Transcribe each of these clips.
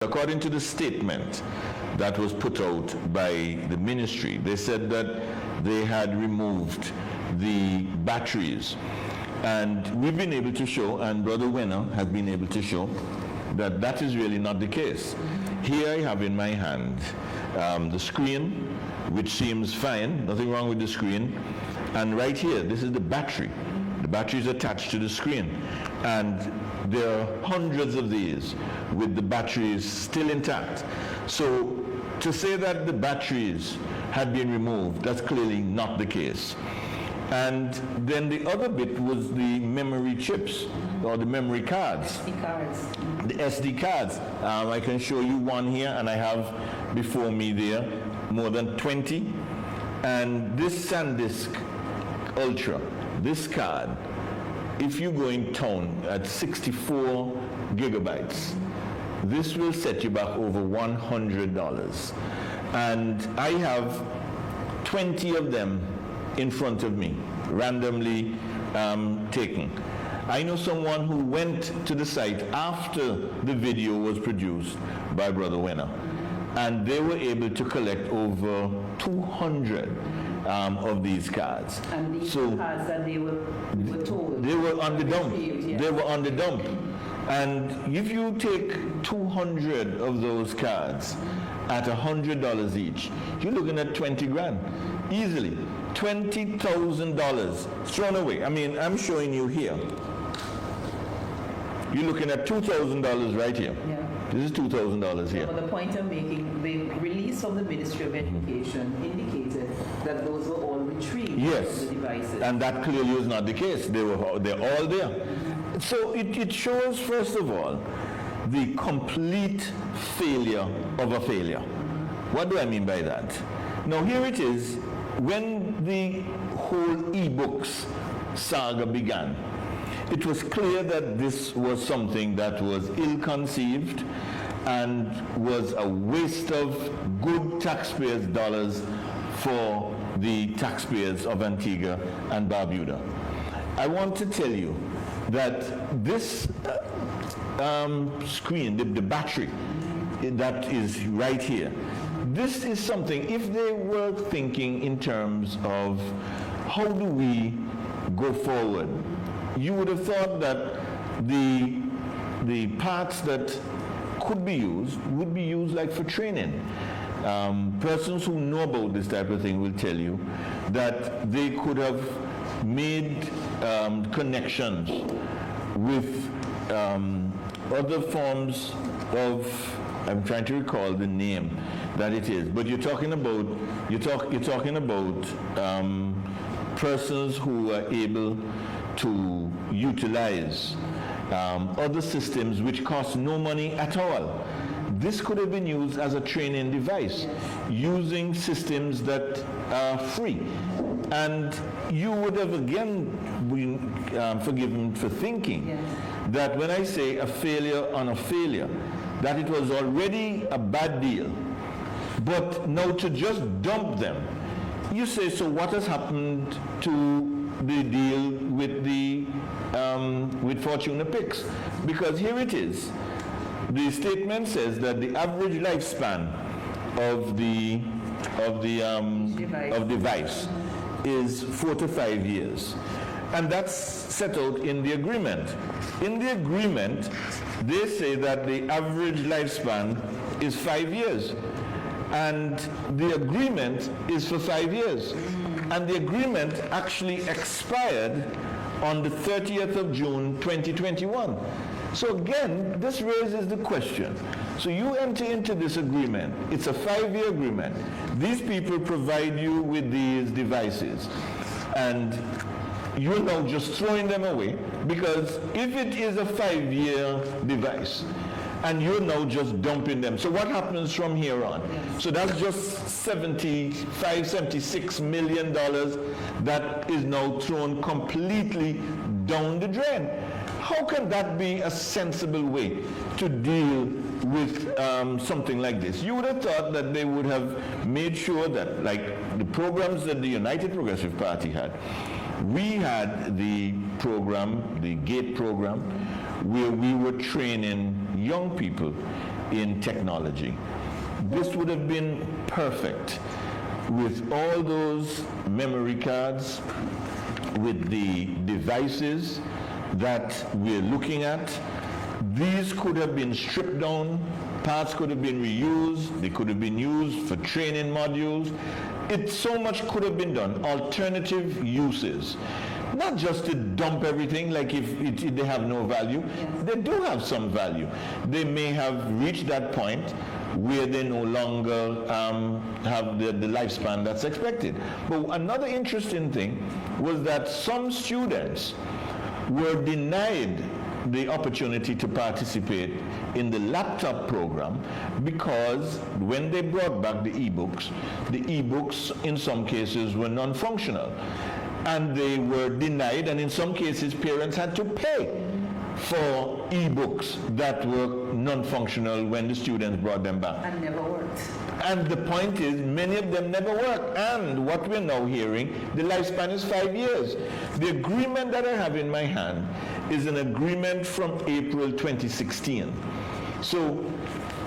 According to the statement that was put out by the ministry, they said that they had removed the batteries. And we've been able to show, and Brother Wenner has been able to show, that that is really not the case. Here I have in my hand the screen, which seems fine, nothing wrong with the screen. And right here, this is the battery. The battery is attached to the screen. And there are hundreds of these with the batteries still intact. So to say that the batteries had been removed, that's clearly not the case. And then the other bit was the memory chips, or the memory cards. SD cards. The SD cards. I can show you one here, and I have before me there more than 20. And this SanDisk Ultra, this card, if you go in town at 64 gigabytes, this will set you back over $100. And I have 20 of them in front of me, randomly taken. I know someone who went to the site after the video was produced by Brother Wenner, and they were able to collect over 200 of these cards. And these cards that they were told? They were on the dump. Yeah. They were on the dump. And if you take 200 of those cards at $100 each, you're looking at 20 grand, easily. $20,000 thrown away. I mean, I'm showing you here. You're looking at $2,000 right here. Yeah. This is $2,000 here. But the point I'm making, the release from the Ministry of Education indicated that those were all retrieved Yes, from the devices. and that clearly was not the case. They're all there. So it shows, first of all, the complete failure of a failure. What do I mean by that? Now here it is, when the whole e-books saga began, it was clear that this was something that was ill-conceived and was a waste of good taxpayers' dollars for the taxpayers of Antigua and Barbuda. I want to tell you that this screen, the battery that is right here, this is something, if they were thinking in terms of how do we go forward, you would have thought that the parts that could be used would be used like for training. Persons who know about this type of thing will tell you that they could have made connections with other forms of, I'm trying to recall the name that it is, but you're talking about persons who are able to utilize other systems which cost no money at all. This could have been used as a training device, using systems that are free. And you would have again been forgiven for thinking that when I say a failure on a failure, that it was already a bad deal. But now to just dump them, you say, so what has happened to the deal with the with Fortuna Picks? Because here it is. The statement says that the average lifespan of the device is 4 to 5 years, and that's set out in the agreement. In the agreement, they say that the average lifespan is 5 years, and the agreement is for 5 years, and the agreement actually expired on the 30th of June 2021. So again, this raises the question. So you enter into this agreement, it's a 5-year agreement. These people provide you with these devices, and you're now just throwing them away, because if it is a 5-year device, and you're now just dumping them, so what happens from here on? So that's just $76 million that is now thrown completely down the drain. How can that be a sensible way to deal with something like this? You would have thought that they would have made sure that, like the programs that the United Progressive Party had, we had the program, the GATE program, where we were training young people in technology. This would have been perfect with all those memory cards, with the devices that we're looking at. These could have been stripped down, parts could have been reused, they could have been used for training modules. So much could have been done, alternative uses. Not just to dump everything like if they have no value. They do have some value. They may have reached that point where they no longer have the lifespan that's expected. But another interesting thing was that some students were denied the opportunity to participate in the laptop program because when they brought back the e-books in some cases were non-functional. And they were denied, and in some cases parents had to pay for e-books that were non-functional when the students brought them back. And never worked. And the point is, many of them never worked. And what we're now hearing, the lifespan is 5 years. The agreement that I have in my hand is an agreement from April 2016. So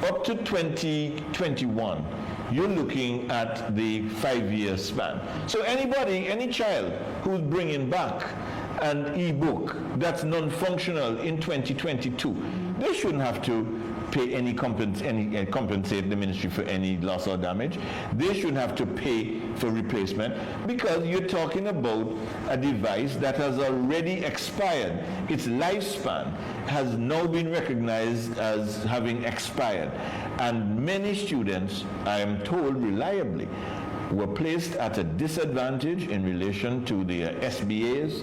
up to 2021, you're looking at the 5-year span. So anybody, any child who's bringing back an e-book that's non-functional in 2022, they shouldn't have to pay compensate the ministry for any loss or damage. They shouldn't have to pay for replacement because you're talking about a device that has already expired. Its lifespan has now been recognized as having expired. And many students, I am told reliably, were placed at a disadvantage in relation to their SBAs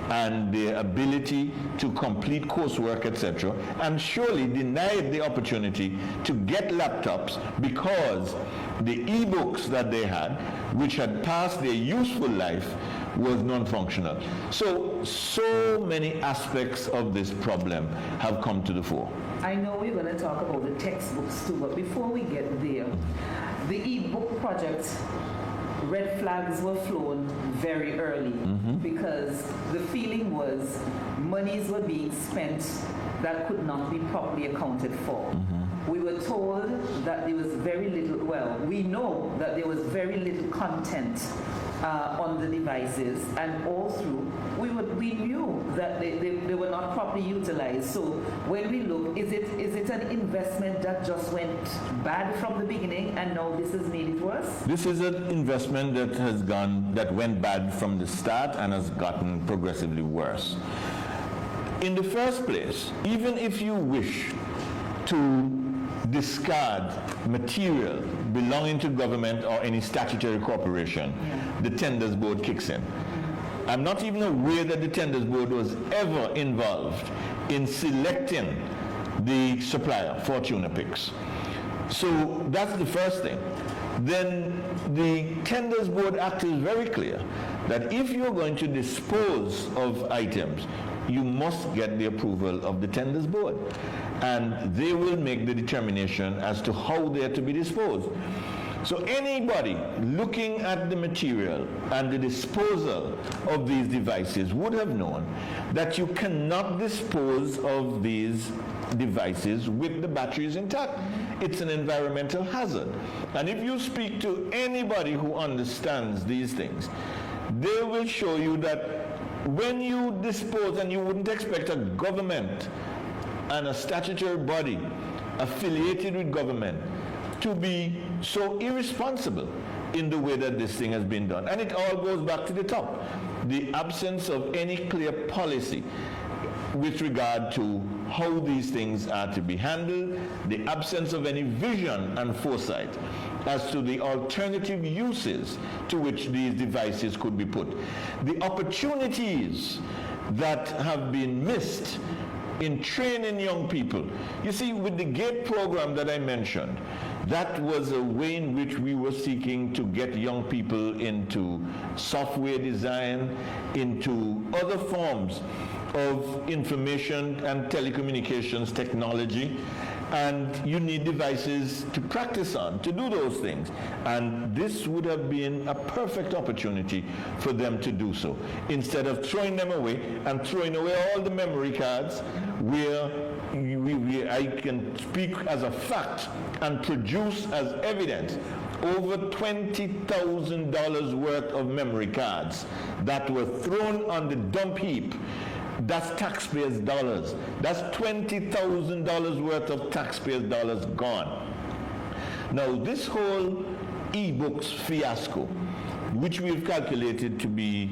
and their ability to complete coursework, etc., and surely denied the opportunity to get laptops because the e-books that they had, which had passed their useful life, was non-functional. So many aspects of this problem have come to the fore. I know we're going to talk about the textbooks too, but before we get there, the e-book project, red flags were flown very early because the feeling was monies were being spent that could not be properly accounted for. We were told that there was very little, well, we know that there was very little content on the devices, and all through, we knew that they were not properly utilized. So when we look, is it an investment that just went bad from the beginning and now this has made it worse? This is an investment that went bad from the start and has gotten progressively worse. In the first place, even if you wish to discard material belonging to government or any statutory corporation, the Tenders Board kicks in. I'm not even aware that the Tenders Board was ever involved in selecting the supplier, Fortuna Picks. So that's the first thing. Then the Tenders Board Act is very clear that if you're going to dispose of items, you must get the approval of the Tenders Board. And they will make the determination as to how they are to be disposed. So anybody looking at the material and the disposal of these devices would have known that you cannot dispose of these devices with the batteries intact. It's an environmental hazard. And if you speak to anybody who understands these things, they will show you that when you dispose, and you wouldn't expect a government and a statutory body affiliated with government to be so irresponsible in the way that this thing has been done. And it all goes back to the top. The absence of any clear policy with regard to how these things are to be handled, the absence of any vision and foresight as to the alternative uses to which these devices could be put. The opportunities that have been missed in training young people. You see, with the GATE program that I mentioned, that was a way in which we were seeking to get young people into software design, into other forms of information and telecommunications technology. And you need devices to practice on, to do those things. And this would have been a perfect opportunity for them to do so, instead of throwing them away and throwing away all the memory cards where I can speak as a fact and produce as evidence over $20,000 worth of memory cards that were thrown on the dump heap. That's taxpayers' dollars. That's $20,000 worth of taxpayers' dollars gone. Now, this whole e-books fiasco, which we've calculated to be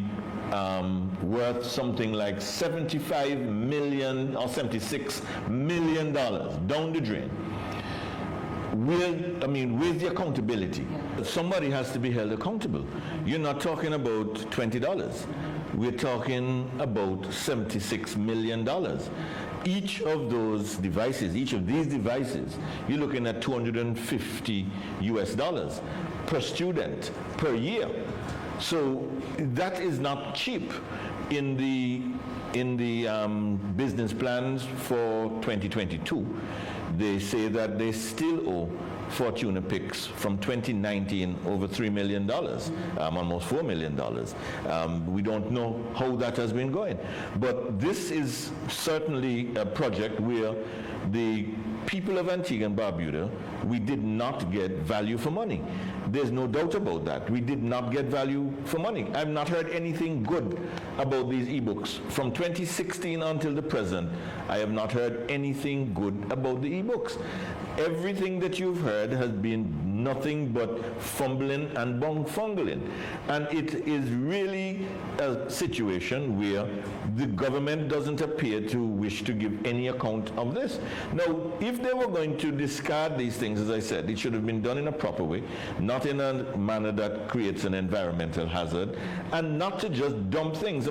worth something like $75 million or $76 million down the drain. Where's the accountability? Somebody has to be held accountable. You're not talking about $20. We're talking about $76 million. Each of these devices, you're looking at $250 US per student per year. So that is not cheap in the business plans for 2022. They say that they still owe Fortuna Picks from 2019 over $3 million, almost $4 million. We don't know how that has been going. But this is certainly a project where the people of Antigua and Barbuda, we did not get value for money. There's no doubt about that. We did not get value for money. I've not heard anything good about these ebooks. From 2016 until the present, I have not heard anything good about the ebooks. Everything that you've heard has been nothing but fumbling and bungling. And it is really a situation where the government doesn't appear to wish to give any account of this. Now, if they were going to discard these things, as I said, it should have been done in a proper way, not in a manner that creates an environmental hazard, and not to just dump things.